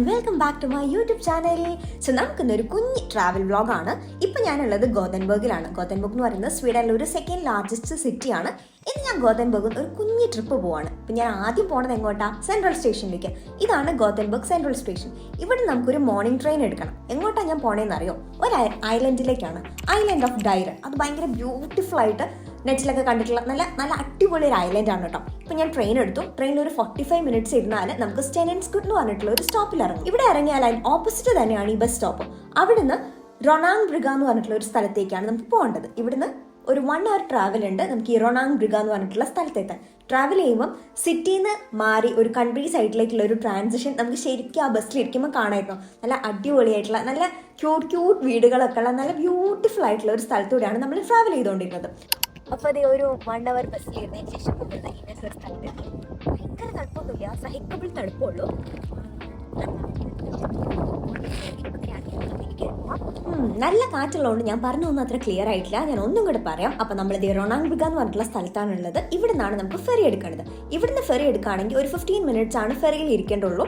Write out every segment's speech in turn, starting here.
And welcome back to my YouTube channel. So നമുക്കിന്നൊരു കുഞ്ഞ് travel വ്ളോഗാണ്. ഇപ്പം ഞാനുള്ളത് ഗോതൻബർഗിലാണ്. ഗോതൻബർഗ് എന്ന് പറയുന്നത് സ്വീഡനിലെ ഒരു സെക്കൻഡ് ലാർജസ്റ്റ് സിറ്റിയാണ്. ഇന്ന് ഞാൻ ഗോതൻബർഗിൽ ഒരു കുഞ്ഞ് ട്രിപ്പ് പോവാണ്. ഇപ്പം ഞാൻ ആദ്യം പോണത് എങ്ങോട്ടാ? സെൻട്രൽ സ്റ്റേഷനിലേക്ക്. ഇതാണ് ഗോതൻബർഗ് സെൻട്രൽ സ്റ്റേഷൻ. ഇവിടെ നമുക്കൊരു മോർണിംഗ് ട്രെയിൻ എടുക്കണം. എങ്ങോട്ടാണ് ഞാൻ പോണേന്ന് അറിയോ? ഒരു ഐലൻഡിലേക്കാണ്, ഐലൻഡ് ഓഫ് ഡൈറൻ. അത് ഭയങ്കര ബ്യൂട്ടിഫുൾ ആയിട്ട് നെറ്റിലൊക്കെ കണ്ടിട്ടുള്ള നല്ല അടിപൊളി ഒരു ഐലൻഡാണ് കേട്ടോ. ഇപ്പം ഞാൻ ട്രെയിൻ എടുത്തു. ട്രെയിനിൽ ഒരു 45 മിനിറ്റ്സ് ഇരുന്നാൽ നമുക്ക് സ്റ്റെനൻസ്കുട്ട് എന്ന് പറഞ്ഞിട്ടുള്ള ഒരു സ്റ്റോപ്പിൽ ഇറങ്ങും. ഇവിടെ ഇറങ്ങിയാൽ അതിന് ഓപ്പോസിറ്റ് തന്നെയാണ് ഈ ബസ് സ്റ്റോപ്പ്. അവിടുന്ന് റൊണാങ് ബ്രിഗ എന്ന് പറഞ്ഞിട്ടുള്ള ഒരു സ്ഥലത്തേക്കാണ് നമുക്ക് പോകേണ്ടത്. ഇവിടുന്ന് ഒരു 1 hour ട്രാവൽ ഉണ്ട് നമുക്ക് ഈ റൊണാങ് ബ്രിഗ എന്ന് പറഞ്ഞിട്ടുള്ള സ്ഥലത്തെത്താൻ. ട്രാവൽ ചെയ്യുമ്പം സിറ്റിയിൽ നിന്ന് മാറി ഒരു കൺട്രി സൈഡിലേക്കുള്ള ഒരു ട്രാൻസിഷൻ നമുക്ക് ശരിക്കും ആ ബസ്സിലിരിക്കുമ്പോൾ കാണായിരുന്നു. നല്ല അടിപൊളിയായിട്ടുള്ള നല്ല ക്യൂട്ട് വീടുകളൊക്കെ ഉള്ള നല്ല ബ്യൂട്ടിഫുൾ ആയിട്ടുള്ള ഒരു സ്ഥലത്തൂടെയാണ് നമ്മൾ ട്രാവൽ ചെയ്തുകൊണ്ടിരുന്നത്. അപ്പോൾ അതേ ഒരു 1 hour ബസ്സിലിരുന്നതിന് ശേഷം പോകുന്ന ഇന്നത്തെ ഒരു സ്ഥലത്ത് ഭയങ്കര തണുപ്പൊന്നുമില്ല, സഹിക്കബിൾ തണുപ്പുള്ളൂ. നല്ല കാറ്റുള്ളതുകൊണ്ട് ഞാൻ പറഞ്ഞൊന്നും അത്ര ക്ലിയർ ആയിട്ടില്ല. ഞാൻ ഒന്നും കൂടെ പറയാം. അപ്പം നമ്മളിത് റൊണാങ് ബ്രിഗ എന്ന് പറഞ്ഞിട്ടുള്ള സ്ഥലത്താണുള്ളത്. ഇവിടെ നിന്നാണ് നമുക്ക് ഫെറി എടുക്കേണ്ടത്. ഇവിടുന്ന് ഫെറി എടുക്കുകയാണെങ്കിൽ ഒരു 15 മിനിറ്റ്സ് ആണ് ഫെറിയിൽ ഇരിക്കേണ്ടുള്ളൂ.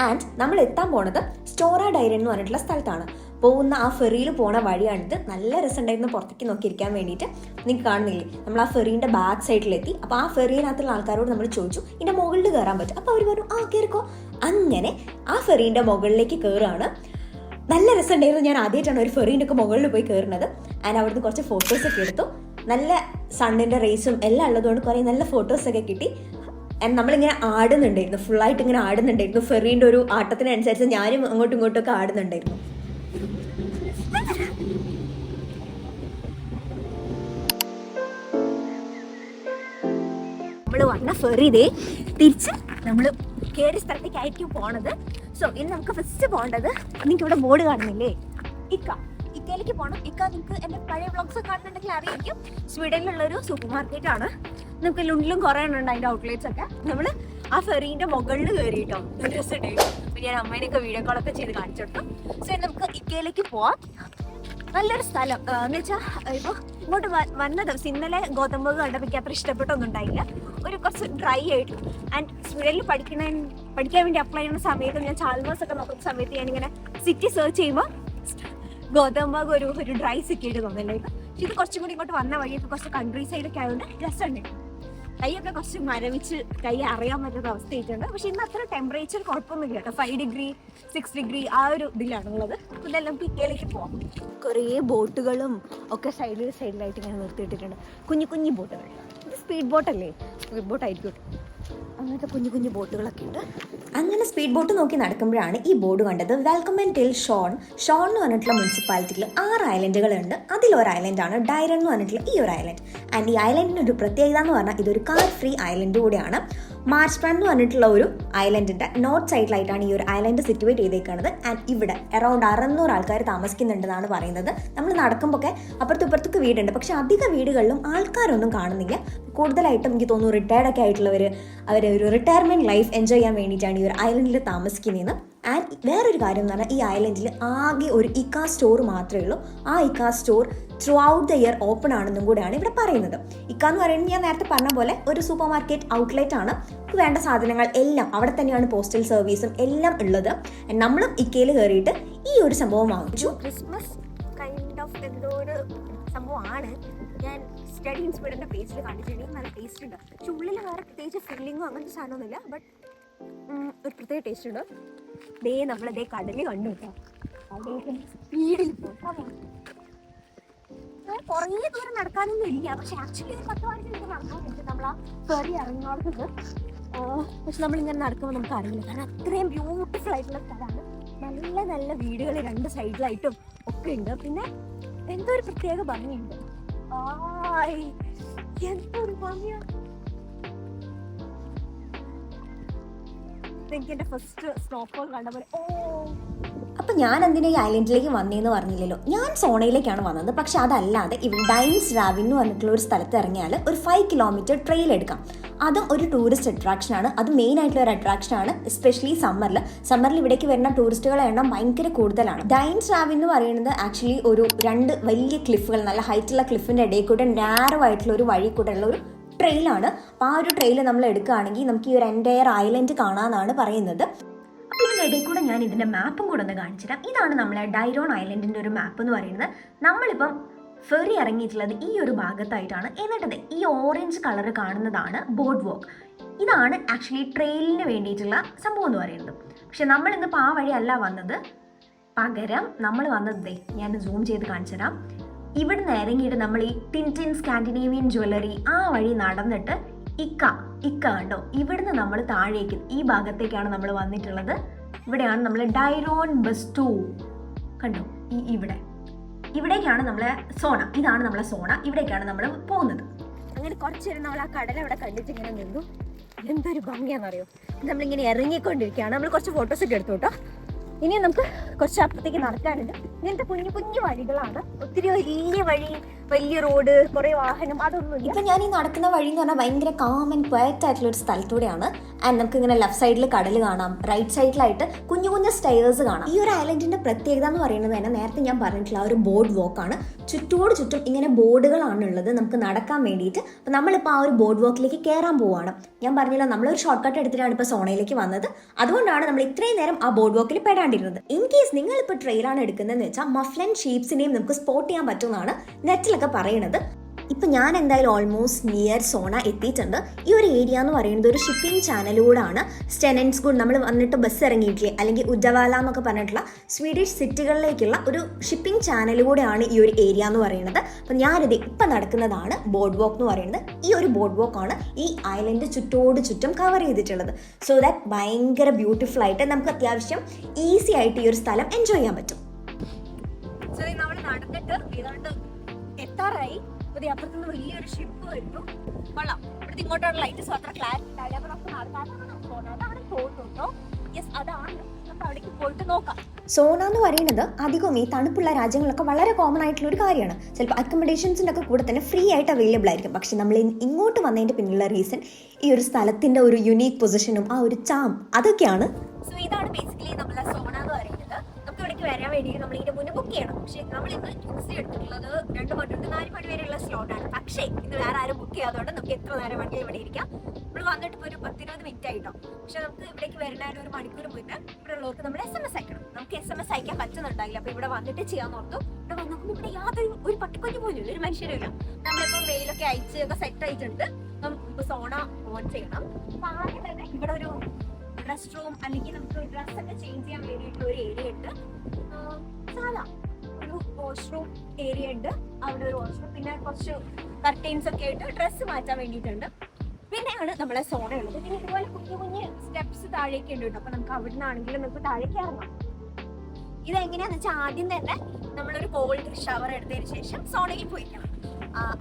ആൻഡ് നമ്മൾ എത്താൻ പോണത് സ്റ്റോറ ഡൈറൻ എന്ന് പറഞ്ഞിട്ടുള്ള സ്ഥലത്താണ്. പോകുന്ന ആ ഫെറിയിൽ പോണ വഴിയാണിത്. നല്ല രസമുണ്ടായിരുന്നു പുറത്തേക്ക് നോക്കിയിരിക്കാൻ വേണ്ടിയിട്ട്. നിങ്ങൾക്ക് കാണുന്നില്ലേ, നമ്മൾ ആ ഫെറീൻ്റെ ബാക്ക് സൈഡിലെത്തി. അപ്പോൾ ആ ഫെറിയിനകത്തുള്ള ആൾക്കാരോട് നമ്മൾ ചോദിച്ചു ഇതിൻ്റെ മുകളിൽ കയറാൻ പറ്റും. അപ്പോൾ അവർ പറഞ്ഞു കയറിക്കോ. അങ്ങനെ ആ ഫെറീൻ്റെ മുകളിലേക്ക് കയറുകയാണ്. നല്ല രസമുണ്ടായിരുന്നു. ഞാൻ ആദ്യമായിട്ടാണ് ഒരു ഫെറീൻ്റെ ഒക്കെ മുകളിൽ പോയി കയറുന്നത്. ആൻഡ് അവിടുന്ന് കുറച്ച് ഫോട്ടോസൊക്കെ എടുത്തു. നല്ല സണ്ണിൻ്റെ റേസും എല്ലാം ഉള്ളതുകൊണ്ട് കുറേ നല്ല ഫോട്ടോസൊക്കെ കിട്ടി. ആൻഡ് നമ്മളിങ്ങനെ ആടുന്നുണ്ടായിരുന്നു, ഫുള്ളായിട്ട് ഇങ്ങനെ ആടുന്നുണ്ടായിരുന്നു. ഫെറീൻ്റെ ഒരു ആട്ടത്തിനനുസരിച്ച് ഞാനും അങ്ങോട്ടും ഇങ്ങോട്ടും ഒക്കെ ആടുന്നുണ്ടായിരുന്നു. നമ്മൾ വന്ന ഫെറി ഇതേ തിരിച്ച് നമ്മൾ കയറിയ സ്ഥലത്തേക്കായിരിക്കും പോണത്. സോ ഇനി നമുക്ക് ഫസ്റ്റ് പോകേണ്ടത്, നിങ്ങൾക്ക് ഇവിടെ ബോർഡ് കാണുന്നില്ലേ, ഇക്കയിലേക്ക് പോകണം. നിങ്ങൾക്ക് എൻ്റെ പഴയ വ്ളോഗ്സ് കാണുന്നുണ്ടെങ്കിൽ അറിയായിരിക്കും. സ്വീഡനിലുള്ളൊരു സൂപ്പർ മാർക്കറ്റ് ആണ്. നമുക്ക് ലുണ്ടിലും കുറേ ഉണ്ട് അതിൻ്റെ ഔട്ട്ലെറ്റ്സ് ഒക്കെ. നമ്മൾ ആ ഫെറീൻ്റെ മുകളിൽ കയറിയിട്ടോ രസമുണ്ടായിരുന്നു. അപ്പോൾ ഞാൻ അമ്മേനെയൊക്കെ വീഡിയോ കോളൊക്കെ ചെയ്ത് കാണിച്ചു കൊടുത്തു. സോ നമുക്ക് ഇക്കയിലേക്ക് പോവാം. നല്ലൊരു സ്ഥലം എന്ന് വെച്ചാൽ ഇപ്പോൾ ഇങ്ങോട്ട് വന്ന ദിവസം ഇന്നലെ ഗോതമ്പ് കണ്ടപ്പോൾ എനിക്ക് അത്ര ഇഷ്ടപ്പെട്ടൊന്നും ഉണ്ടായില്ല. ഒരു കുറച്ച് ഡ്രൈ ആയിട്ട്. ആൻഡ് സ്വീഡനിൽ പഠിക്കാൻ വേണ്ടി അപ്ലൈ ചെയ്യുന്ന സമയത്ത് ഞാൻ ചാൽമേഴ്സ് ഒക്കെ നോക്കുന്ന സമയത്ത് ഞാനിങ്ങനെ സിറ്റി സെർച്ച് ചെയ്യുമ്പോൾ ഗോതമ്പ് ഒരു ഡ്രൈ സിറ്റി ആയിട്ട് തോന്നില്ലായിരുന്നു. പക്ഷെ ഇത് കുറച്ചും കൂടി ഇങ്ങോട്ട് വന്ന വഴിയൊക്കെ കുറച്ച് കൺട്രി സൈഡൊക്കെ ആയതുകൊണ്ട് രസമുണ്ട്. കൈയൊക്കെ കുറച്ച് മരവിച്ച് കൈ അറിയാൻ പറ്റുന്ന അവസ്ഥയായിട്ടുണ്ട്. പക്ഷെ ഇന്ന് അത്ര ടെമ്പറേച്ചർ കുഴപ്പമൊന്നുമില്ല കേട്ടോ. 5 ഡിഗ്രി 6 ഡിഗ്രി ആ ഒരു ഇതിലാണുള്ളത്. ഇതെല്ലാം നമുക്ക് ഇക്കയിലേക്ക് പോകാം. കുറേ ബോട്ടുകളും ഒക്കെ സൈഡിലായിട്ട് ഇങ്ങനെ നിർത്തിയിട്ടിട്ടുണ്ട്. കുഞ്ഞു ബോട്ടുകൾ. ഇത് സ്പീഡ് ബോട്ടല്ലേ? സ്പീഡ് ബോട്ടായിരിക്കും. അങ്ങനത്തെ കുഞ്ഞു ബോട്ടുകളൊക്കെ ഉണ്ട്. അങ്ങനെ സ്പീഡ് ബോട്ട് നോക്കി നടക്കുമ്പോഴാണ് ഈ ബോർഡ് കണ്ടത്. വെൽക്കം ആൻഡ് ടിൽ ഷോൺ എന്ന് പറഞ്ഞിട്ടുള്ള മുനിസിപ്പാലിറ്റിയിൽ 6 ഐലൻഡുകളുണ്ട്. അതിലൊരു ഐലൻഡാണ് ഡൈറൻ എന്ന് പറഞ്ഞിട്ടുള്ള ഈ ഒരു ഐലൻഡ്. ആൻഡ് ഈ ഐലൻഡിൻ്റെ ഒരു പ്രത്യേകത എന്ന് പറഞ്ഞാൽ ഇതൊരു കാർ ഫ്രീ ഐലൻഡ് കൂടിയാണ്. മാർസ്ട്രാൻഡ് എന്ന് പറഞ്ഞിട്ടുള്ള ഒരു ഐലൻഡിൻ്റെ നോർത്ത് സൈഡിലായിട്ടാണ് ഈ ഒരു ഐലൻഡ് സിറ്റുവേറ്റ് ചെയ്തേക്കുന്നത്. ആൻഡ് ഇവിടെ അറൗണ്ട് 600 ആൾക്കാർ താമസിക്കുന്നുണ്ടെന്നാണ് പറയുന്നത്. നമ്മൾ നടക്കുമ്പോൾ ഒക്കെ അപ്പുറത്തൊക്കെ വീടുണ്ട്. പക്ഷെ അധിക വീടുകളിലും ആൾക്കാരൊന്നും കാണുന്നില്ല. കൂടുതലായിട്ടും എനിക്ക് തോന്നുന്നു റിട്ടയർഡൊക്കെ ആയിട്ടുള്ളവർ ഒരു റിട്ടയർമെൻറ്റ് ലൈഫ് എൻജോയ് ചെയ്യാൻ വേണ്ടിയിട്ടാണ് ഈ ഒരു ഐലൻഡിൽ താമസിക്കുന്നതെന്ന്. ആൻഡ് വേറൊരു കാര്യം എന്ന് പറഞ്ഞാൽ ഈ ഐലൻഡിൽ ആകെ ഒരു ഇക്ക സ്റ്റോർ മാത്രമേ ഉള്ളൂ. ആ ഇക്ക store through out the year open ആണെന്നും കൂടെയാണ് ഇവിടെ പറയുന്നത്. ഇക്ക എന്ന് പറയുന്നത് ഞാൻ നേരത്തെ പറഞ്ഞ പോലെ ഒരു സൂപ്പർ മാർക്കറ്റ് ഔട്ട്ലെറ്റ് ആണ്. വേണ്ട സാധനങ്ങൾ എല്ലാം അവിടെ തന്നെയാണ്, പോസ്റ്റൽ സർവീസും എല്ലാം ഉള്ളത്. നമ്മളും ഇക്കയിൽ കയറിയിട്ട് ഈ ഒരു സംഭവം വാങ്ങിച്ചു. ക്രിസ്മസ് കൈൻഡ് ഓഫ് എന്തോ ഒരു സംഭവമാണ്. ഞാൻ സ്റ്റഡി ഇൻ സ്വീഡൻ്റെ പേജിൽ കണ്ടിട്ടുണ്ടെങ്കിൽ നല്ല ടേസ്റ്റ് ഉണ്ട്. പക്ഷെ ഉള്ളിൽ വേറെ പ്രത്യേകിച്ച് ഫില്ലിങ്ങോ അങ്ങനത്തെ സാധനമൊന്നുമില്ല. ബട്ട് ഒരു പ്രത്യേക ടേസ്റ്റ് ഉണ്ട്. നമ്മളതേ കടലിൽ കണ്ടു കേട്ടോ. സ്പീഡിൽ കുറേ ദൂരം നടക്കാനൊന്നും ഇല്ല. പക്ഷെ ആക്ച്വലി ഒരു 10 മിനിറ്റ് നടക്കാൻ പറ്റും നമ്മൾ ആ ഫെറി ഇറങ്ങുന്നത്. പക്ഷെ നമ്മളിങ്ങനെ നടക്കുമ്പോൾ നമുക്ക് അറിയില്ല. കാരണം അത്രയും ബ്യൂട്ടിഫുൾ ആയിട്ടുള്ള സ്ഥലമാണ്. നല്ല വീടുകൾ 2 സൈഡിലായിട്ടും ഒക്കെ ഉണ്ട്. പിന്നെ എന്തോ ഒരു പ്രത്യേക ഭംഗിയുണ്ട്. എന്തൊരു ഭംഗിയാണ്. എൻ്റെ ഫസ്റ്റ് സ്നോഫോൾ കണ്ട പോലെ. അപ്പം ഞാൻ എന്തിനാ ഈ ഐലൻഡിലേക്ക് വന്നതെന്ന് പറഞ്ഞില്ലല്ലോ. ഞാൻ സോണയിലേക്കാണ് വന്നത്. പക്ഷെ അതല്ലാതെ ഇവിടെ ഡൈൻസ് രാവിൻ എന്ന് പറഞ്ഞിട്ടുള്ള ഒരു സ്ഥലത്ത് ഇറങ്ങിയാൽ ഒരു 5 കിലോമീറ്റർ ട്രെയിൽ എടുക്കാം. അതും ഒരു ടൂറിസ്റ്റ് അട്രാക്ഷനാണ്. അത് മെയിൻ ആയിട്ടുള്ള ഒരു അട്രാക്ഷനാണ്. എസ്പെഷ്യലി സമ്മറിൽ ഇവിടേക്ക് വരുന്ന ടൂറിസ്റ്റുകളുടെ എണ്ണം ഭയങ്കര കൂടുതലാണ്. ഡൈൻസ് രാവിൻ എന്ന് പറയുന്നത് ആക്ച്വലി ഒരു 2 വലിയ ക്ലിഫുകൾ, നല്ല ഹൈറ്റുള്ള ക്ലിഫിൻ്റെ ഇടയിൽ കൂടെ നാരോ ആയിട്ടുള്ള ഒരു വഴി കൂടെ ഉള്ള ഒരു ട്രെയിലാണ്. അപ്പോൾ ആ ഒരു ട്രെയിൽ നമ്മൾ എടുക്കുകയാണെങ്കിൽ നമുക്ക് ഈ ഒരു എൻറ്റയർ ഐലൻഡ് കാണാമെന്നാണ് പറയുന്നത്. അപ്പോൾ ഇതിൻ്റെ ഇടയിൽ കൂടെ ഞാൻ ഇതിൻ്റെ മാപ്പും കൂടെ ഒന്ന് കാണിച്ചു തരാം. ഇതാണ് നമ്മളെ ഡൈറോൺ ഐലൻഡിൻ്റെ ഒരു മാപ്പ് എന്ന് പറയുന്നത്. നമ്മളിപ്പം ഫെറി ഇറങ്ങിയിട്ടുള്ളത് ഈ ഒരു ഭാഗത്തായിട്ടാണ്. എന്നിട്ട് ഈ ഓറഞ്ച് കളർ കാണുന്നതാണ് ബോർഡ് വാക്ക്. ഇതാണ് ആക്ച്വലി ട്രെയിലിന് വേണ്ടിയിട്ടുള്ള സംഭവം എന്ന് പറയുന്നത്. പക്ഷെ നമ്മൾ ഇന്നിപ്പോൾ ആ വഴിയല്ല വന്നത്. പകരം നമ്മൾ വന്നത് ഞാൻ സൂം ചെയ്ത് കാണിച്ചു തരാം. ഇവിടുന്ന് ഇറങ്ങിയിട്ട് നമ്മൾ ഈ ടിൻറ്റിൻ സ്കാൻഡിനേവിയൻ ജ്വല്ലറി ആ വഴി നടന്നിട്ട് ഇക്ക കണ്ടോ, ഇവിടുന്ന് നമ്മൾ താഴേക്ക് ഈ ഭാഗത്തേക്കാണ് നമ്മൾ വന്നിട്ടുള്ളത്. ഇവിടെയാണ് നമ്മൾ ഡൈറോൺ ബസ്റ്റു കണ്ടോ, ഇവിടേക്കാണ് നമ്മളെ സോണ. ഇതാണ് നമ്മളെ സോണ. ഇവിടേക്കാണ് നമ്മൾ പോകുന്നത്. അങ്ങനെ കുറച്ച് നേരം നമ്മൾ ആ കടൽ അവിടെ കണ്ടിട്ട് ഇങ്ങനെ നിന്നു. എന്തൊരു ഭംഗിയാണെന്നറിയോ. നമ്മളിങ്ങനെ ഇറങ്ങിക്കൊണ്ടിരിക്കുകയാണ്. നമ്മൾ കുറച്ച് ഫോട്ടോസൊക്കെ എടുത്തു കേട്ടോ. ഇനി നമുക്ക് കുറച്ച് അപ്പുറത്തേക്ക് നടക്കാനുണ്ട്. ഇങ്ങനത്തെ കുഞ്ഞു കുഞ്ഞു വഴികളാണ്. ഒത്തിരി വലിയ വഴി, വലിയ റോഡ്, കുറേ വാഹനം അതൊന്നുമില്ല. ഇപ്പം ഞാൻ ഈ നടക്കുന്ന വഴി എന്ന് പറഞ്ഞാൽ ഭയങ്കര കാം ആൻഡ് ക്വയറ്റ് ആയിട്ടുള്ള ഒരു സ്ഥലത്തൂടെയാണ്. ആൻഡ് നമുക്ക് ഇങ്ങനെ ലെഫ്റ്റ് സൈഡിൽ കടൽ കാണാം, റൈറ്റ് സൈഡിലായിട്ട് കുഞ്ഞു കുഞ്ഞു സ്റ്റെയർസ് കാണാം. ഈ ഒരു ഐലൻഡിന്റെ പ്രത്യേകത എന്ന് പറയുന്നത് തന്നെ നേരത്തെ ഞാൻ പറഞ്ഞിട്ടുള്ള ഒരു ബോർഡ് വാക്കാണ്. ചുറ്റോട് ചുറ്റും ഇങ്ങനെ ബോർഡുകളാണ് ഉള്ളത് നമുക്ക് നടക്കാൻ വേണ്ടിയിട്ട്. അപ്പം നമ്മളിപ്പോൾ ആ ഒരു ബോർഡ് വാക്കിലേക്ക് കയറാൻ പോവുകയാണ്. ഞാൻ പറഞ്ഞല്ലോ, നമ്മളൊരു ഷോർട്ട് കട്ട് എടുത്തിട്ടാണ് ഇപ്പോൾ സോണയിലേക്ക് വന്നത്. അതുകൊണ്ടാണ് നമ്മൾ ഇത്രയും നേരം ആ ബോർഡ് വാക്കിൽ പെടാണ്ടിരുന്നത്. ഇൻ കേസ് നിങ്ങളിപ്പോൾ ട്രെയിലാണ് എടുക്കുന്നതെന്ന് വെച്ചാൽ മഫ്ലൻ ഷീപ്സിനെയും നമുക്ക് സ്പോട്ട് ചെയ്യാൻ പറ്റുമെന്നാണ് നെറ്റിലൊക്കെ പറയുന്നത്. ഇപ്പം ഞാൻ എന്തായാലും ഓൾമോസ്റ്റ് നിയർ സോണ എത്തിയിട്ടുണ്ട്. ഈ ഒരു ഏരിയ എന്ന് പറയുന്നത് ഒരു ഷിപ്പിംഗ് ചാനലിലൂടെയാണ്. സ്റ്റെനൻസ്ഗുഡ് നമ്മൾ വന്നിട്ട് ബസ് ഇറങ്ങിയിട്ടില്ലേ, അല്ലെങ്കിൽ ഉജവാല എന്നൊക്കെ പറഞ്ഞിട്ടുള്ള സ്വീഡിഷ് സിറ്റികളിലേക്കുള്ള ഒരു ഷിപ്പിംഗ് ചാനലിലൂടെയാണ് ഈ ഒരു ഏരിയ എന്ന് പറയുന്നത്. അപ്പം ഞാനിത് ഇപ്പം നടക്കുന്നതാണ് ബോർഡ് വാക്ക് എന്ന് പറയുന്നത്. ഈ ഒരു ബോർഡ് വാക്കാണ് ഈ ഐലൻഡ് ചുറ്റോട് ചുറ്റും കവർ ചെയ്തിട്ടുള്ളത്. സോ ദാറ്റ് ഭയങ്കര ബ്യൂട്ടിഫുൾ ആയിട്ട് നമുക്ക് അത്യാവശ്യം ഈസി ആയിട്ട് ഈ ഒരു സ്ഥലം എൻജോയ് ചെയ്യാൻ പറ്റും. സോ നമ്മൾ നടന്നിട്ട് ഏതാണ്ട് എത്താറായി. അപ്പുറത്തുനിന്ന് വലിയൊരു ഷിപ്പ് വരുന്നു. കൊള്ളാം. ഇവിടുത്തെ ഇങ്ങോട്ടുള്ള ലൈറ്റ്സ് അത്ര ക്ലാരിറ്റി ഉണ്ടായില്ല. അപ്പൊ നമുക്ക് അതാണ് തോന്നുന്നുണ്ടോ? യെസ്, അതാണ്. നമുക്ക് അവിടേക്ക് പോയിട്ട് നോക്കാം. സോണ എന്ന് പറയുന്നത് അധികവും ഈ തണുപ്പുള്ള രാജ്യങ്ങളൊക്കെ വളരെ കോമൺ ആയിട്ടുള്ള ഒരു കാര്യമാണ്. ചിലപ്പോൾ അക്കോമഡേഷൻസിൻ്റെ ഒക്കെ കൂടെ തന്നെ ഫ്രീ ആയിട്ട് അവൈലബിൾ ആയിരിക്കും. പക്ഷെ നമ്മൾ ഇങ്ങോട്ട് വന്നതിൻ്റെ പിന്നിലുള്ള റീസൺ ഈ ഒരു സ്ഥലത്തിൻ്റെ ഒരു യുണീക്ക് പൊസിഷനും ആ ഒരു ചാം അതൊക്കെയാണ്. സോ ഇതാണ് ബേസിക്കലി നമ്മളെ സോണ എന്ന് പറയുന്നത്. നമുക്ക് ഇവിടേക്ക് വരാൻ വേണ്ടിയിട്ട് നമ്മൾ ഇതിന്റെ മുന്നേ ബുക്ക് ചെയ്യണം. പക്ഷേ നമ്മൾ ഇന്ന് ട്യൂസ്ഡേ എടുത്തിട്ടുള്ളത് 2 മണി തൊട്ട് 4 മണി വരെയുള്ള സ്ലോട്ടാണ്. പക്ഷേ ഇത് വേറെ ആരും ബുക്ക് ചെയ്യാത്തതുകൊണ്ട് നമുക്ക് എത്ര നേരം വേണമെങ്കിലും ഇവിടെ ഇരിക്കാം. നമ്മൾ വന്നിട്ട് ഇപ്പോൾ ഒരു 10-20 മിനിറ്റ് ആയിട്ടോ. പക്ഷെ നമുക്ക് ഇവിടേക്ക് വരുന്നതിന് ഒരു മണിക്കൂർ മുന്നേ ഇവിടെ ഉള്ളവർക്ക് നമ്മൾ SMS അയക്കണം. നമുക്ക് SMS അയക്കാൻ പറ്റുന്നുണ്ടായില്ല. അപ്പോൾ ഇവിടെ വന്നിട്ട് ചെയ്യാൻ ഓർത്തു. ഇവിടെ വന്നപ്പോൾ ഇവിടെ യാതൊരു ഒരു പട്ടിക്കുഞ്ഞു പോലും ഒരു മനുഷ്യരില്ല. നമ്മളിപ്പോൾ മെയിലൊക്കെ അയച്ച് ഒക്കെ സെറ്റ് ആയിട്ടുണ്ട്. ഇപ്പോൾ സോണ ഓൺ ചെയ്യണം. അപ്പോൾ ആദ്യം തന്നെ ഇവിടെ ഒരു റെസ്റ്റ് റൂം അല്ലെങ്കിൽ നമുക്ക് ഡ്രസ്സൊക്കെ ചേഞ്ച് ചെയ്യാൻ വേണ്ടിയിട്ടുള്ള ഒരു ഏരിയ ഉണ്ട്. സാധാ ഒരു വാഷ്റൂം ഏരിയ ഉണ്ട്. അവിടെ ഒരു വാഷ്റൂം, പിന്നെ കുറച്ച് കർട്ടൈൻസ് ഒക്കെ ആയിട്ട് ഡ്രസ്സ് മാറ്റാൻ വേണ്ടിയിട്ടുണ്ട്. പിന്നെയാണ് നമ്മളെ സോണ ഉള്ളത്. പിന്നെ ഇതുപോലെ കുഞ്ഞു കുഞ്ഞ് സ്റ്റെപ്സ് താഴേക്ക് ഉണ്ട് കേട്ടോ. അപ്പൊ നമുക്ക് അവിടെ നിന്നാണെങ്കിലും നമുക്ക് താഴേക്ക് ഇറങ്ങാം. ഇതെങ്ങനെയാന്ന് വെച്ചാൽ ആദ്യം തന്നെ നമ്മളൊരു കോൾഡ് ഷവർ എടുത്തതിന് ശേഷം സോണയിൽ പോയിരിക്കണം.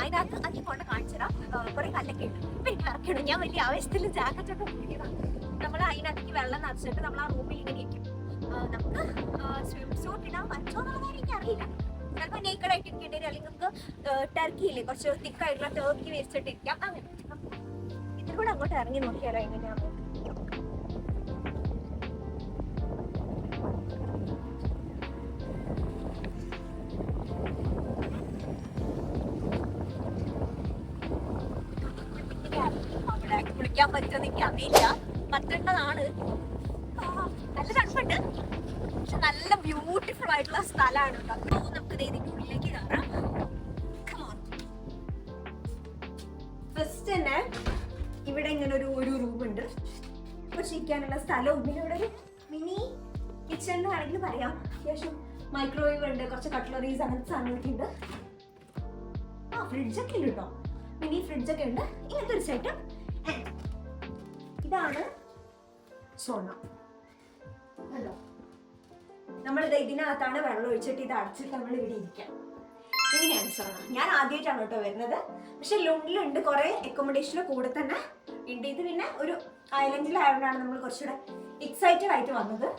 അതിനകത്ത് അതിൽ കൊണ്ട് കാണിച്ചുതരാം. കുറെ കല്ലൊക്കെ ഉണ്ട്. പിന്നെ ഇറക്കണം. ഞാൻ വലിയ ആവശ്യത്തിൽ ജാക്കറ്റ് ഒക്കെ പിടിക്കണം. നമ്മൾ അതിനകത്തേക്ക് വെള്ളം നിറച്ചിട്ട് നമ്മൾ ആ റൂമിൽ ഇങ്ങനെ ഇരിക്കും. നമുക്ക് സ്വിം സൂട്ട് ഇടാൻ പറ്റുമോ എന്നുള്ള കാര്യം എനിക്ക് അറിയില്ല. ചിലപ്പോൾ നേക്കഡ് ആയിട്ട് ഇരിക്കേണ്ടി വരും. അല്ലെങ്കിൽ നമുക്ക് ടർക്കിയില്ലേ, കുറച്ച് തിക്കായിട്ടുള്ള ടർക്കി വേച്ചിട്ടിരിക്കാം. അങ്ങനെ ഇതിൽ കൂടെ അങ്ങോട്ട് ഇറങ്ങി നോക്കിയാലോ എങ്ങനെയാണ്. അവിടെ കുളിക്കാൻ പറ്റുമെന്ന് എനിക്ക് അറിയില്ല. പറ്റേണ്ടതാണ്. നല്ല തണുപ്പുണ്ട്. പക്ഷെ നല്ല ബ്യൂട്ടിഫുൾ ആയിട്ടുള്ള സ്ഥലമാണ്. അപ്പോൾ നമുക്ക് ഇതിന്റെ ഉള്ളിലേക്ക് കയറാം. ഫസ്റ്റ് തന്നെ ഇവിടെ ഇങ്ങനെ ഒരു റൂം ഉണ്ട്. കുറച്ച് ഇരിക്കാനുള്ള സ്ഥലവും പിന്നെ ഇവിടെ ഒരു മിനി കിച്ചൺ എന്ന് വേണമെങ്കിൽ പറയാം. അത്യാവശ്യം മൈക്രോവേവ് ഉണ്ട്, കുറച്ച് കട്ട്ലറീസ് അങ്ങനത്തെ സാധനങ്ങളൊക്കെ ഉണ്ട്. ഫ്രിഡ്ജൊക്കെ ഉണ്ട് കേട്ടോ. മിനി ഫ്രിഡ്ജൊക്കെ ഉണ്ട്. ഇങ്ങനത്തെ ഒരു സെറ്റ്. ഇതാണ് സോണ. ഹലോ, നമ്മളിത് ഇതിനകത്താണ് വെള്ളം ഒഴിച്ചിട്ട് ഇത് അടച്ചിട്ട് നമ്മൾ ഇവിടെ ഇരിക്കാം. ഇങ്ങനെയാണ് സോണ. ഞാൻ ആദ്യമായിട്ടാണ് കേട്ടോ വരുന്നത്. പക്ഷെ ലുണ്ടിലുണ്ട് കുറെ അക്കോമഡേഷന് കൂടെ തന്നെ ഉണ്ട്. ഇത് പിന്നെ ഒരു ഐലൻഡിലായതുകൊണ്ടാണ് നമ്മൾ കുറച്ചുകൂടെ എക്സൈറ്റഡ് ആയിട്ട് വന്നത്.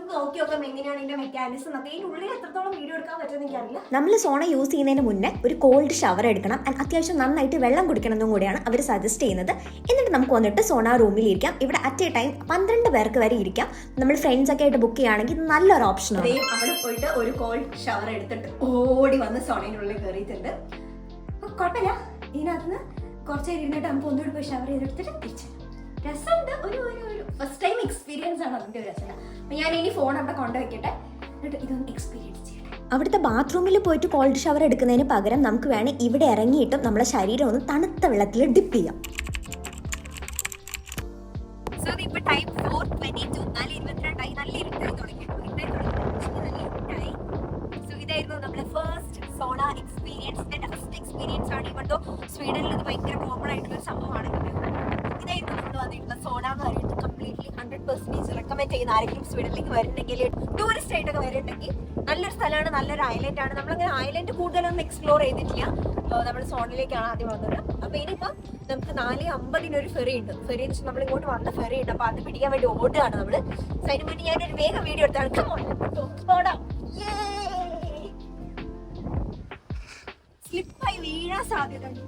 നോക്കി നോക്കാം എങ്ങനെയാണ് ഇതിന്റെ മെക്കാനിസം ഒക്കെ. ഇതിന്റെ ഉള്ളിൽ എത്രത്തോളം വീഡിയോ എടുക്കാൻ പറ്റുമെന്ന് എനിക്കറിയില്ല. നമ്മൾ സോണ യൂസ് ചെയ്യുന്നതിന് മുന്നേ ഒരു കോൾഡ് ഷവർ എടുക്കണം. ആൻഡ് അത്യാവശ്യം നന്നായിട്ട് വെള്ളം കുടിക്കണം എന്നും കൂടിയാണ് അവർ സജസ്റ്റ് ചെയ്യുന്നത്. എന്നിട്ട് നമുക്ക് വന്നിട്ട് സോണ റൂമിൽ ഇരിക്കാം. ഇവിടെ അറ്റ് എ ടൈം 12 പേർക്ക് വരെ ഇരിക്കാം. നമ്മൾ ഫ്രണ്ട്സ് ഒക്കെ ആയിട്ട് ബുക്ക് ചെയ്യുകയാണെങ്കിൽ നല്ലൊരു ഓപ്ഷനാണ്. അവിടെ പോയിട്ട് ഒരു കോൾഡ് ഷവർ എടുത്തിട്ട് ഓടി വന്ന് സോണയുടെ ഉള്ളിൽ കയറിയിട്ടുണ്ട്. കുഴപ്പമില്ല. ഇതിനകത്തുനിന്ന് കുറച്ച് നേരം ഇരുന്നിട്ട് നമുക്ക് ഒന്നുകൂടി പോയി ഷവർ ചെയ്തെടുത്തിട്ട് തിരിച്ചു രസമുണ്ട്. ഒരു ഫസ്റ്റ് ടൈം എക്സ്പീരിയൻസ് ആണ് അതിൻ്റെ ഒരു രസം. അപ്പം ഞാൻ ഇനി ഫോൺ അവിടെ കൊണ്ടുവയ്ക്കട്ടെ, എന്നിട്ട് ഇതൊന്ന് എക്സ്പീരിയൻസ് ചെയ്യട്ടെ. അവിടുത്തെ ബാത്റൂമിൽ പോയിട്ട് കോൾഡ് ഷവർ എടുക്കുന്നതിന് പകരം നമുക്ക് വേണേൽ ഇവിടെ ഇറങ്ങിയിട്ടും നമ്മുടെ ശരീരം ഒന്ന് തണുത്ത വെള്ളത്തിൽ ഡിപ്പ് ചെയ്യാം. സോ ഇപ്പൊ ടൈം 4:22, 4:22 നല്ല ഇരുട്ടായി തുടങ്ങിയിട്ടായി. സോ ഇതായിരുന്നു നമ്മുടെ ഫസ്റ്റ് സോണ എക്സ്പീരിയൻസ്. എൻ്റെ ഫസ്റ്റ് എക്സ്പീരിയൻസ് ആണ്. ഇവിടോ സ്വീഡനിൽ ഇത് ഭയങ്കര കോമൺ ആയിട്ടുള്ള ഒരു സംഭവമാണ്. ഇതായിരുന്നു നമ്മൾ വന്നിട്ടുള്ള സോണ എന്ന് പറയുന്നത്. കംപ്ലീറ്റ്ലി 100% റെക്കമെൻഡ് ചെയ്യുന്ന ആരെങ്കിലും സ്വീഡനിലേക്ക് വരുന്നുണ്ടെങ്കിൽ, ടൂറിസ്റ്റ് ആയിട്ടൊക്കെ വരുന്നുണ്ടെങ്കിൽ നല്ലൊരു സ്ഥലമാണ്, നല്ലൊരു ഐലൻഡ് ആണ്. നമ്മളങ്ങനെ ഐലൻഡ് കൂടുതലൊന്നും എക്സ്പ്ലോർ ചെയ്തിട്ടില്ല. നമ്മൾ സോണിലേക്കാണ് ആദ്യം വന്നത്. അപ്പോൾ ഇനിയിപ്പം നമുക്ക് 4:50 ഒരു ഫെറി ഉണ്ട്. ഫെറി എന്ന് വെച്ചാൽ നമ്മൾ ഇങ്ങോട്ട് വന്ന ഫെറി ഉണ്ട്. അപ്പോൾ അത് പിടിക്കാൻ വേണ്ടി ഓടുകയാണ് നമ്മൾ. സോ അതിന് വേണ്ടി ഞാനൊരു വേഗം വീഡിയോ എടുത്താണ്. സ്ലിപ്പായി വീഴാൻ സാധ്യത ഉണ്ട്.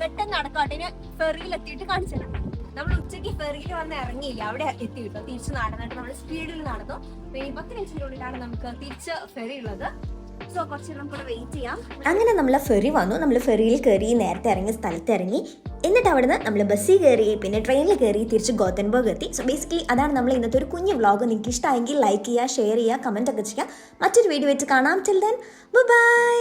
പെട്ടെന്ന് നടക്കാട്ടെ. ഞാൻ ഫെറിയിൽ എത്തിയിട്ട് കാണിച്ചു തരാം. നമ്മൾ ഉച്ചയ്ക്ക് ഫെറിയിൽ വന്ന് ഇറങ്ങിയില്ല, അവിടെ എത്തി കിട്ടും. തിരിച്ച് നടന്നിട്ട് നമ്മൾ സ്പീഡിൽ നടന്നു. 10 മിനിറ്റിനുള്ളിലാണ് നമുക്ക് തിരിച്ച് ഫെറി ഉള്ളത്. സോ കുറച്ച് നമുക്ക് വെയിറ്റ് ചെയ്യാം. അങ്ങനെ നമ്മൾ ഫെറി വന്നു. നമ്മൾ ഫെറിയിൽ കയറി, നേരത്തെ ഇറങ്ങിയ സ്ഥലത്ത് ഇറങ്ങി. എന്നിട്ട് അവിടുന്ന് നമ്മൾ ബസ്സിൽ കയറി, പിന്നെ ട്രെയിനിൽ കയറി തിരിച്ച് ഗോതൻബർഗ് എത്തി. സോ ബേസിക്കലി അതാണ് നമ്മൾ ഇന്നത്തെ ഒരു കുഞ്ഞു വ്ളോഗ്. നിങ്ങൾക്ക് ഇഷ്ടമായെങ്കിൽ ലൈക്ക് ചെയ്യുക, ഷെയർ ചെയ്യുക, കമൻറ്റ് ഒക്കെ ചെയ്യുക. മറ്റൊരു വീഡിയോ വെച്ച് കാണാം. Till then bye.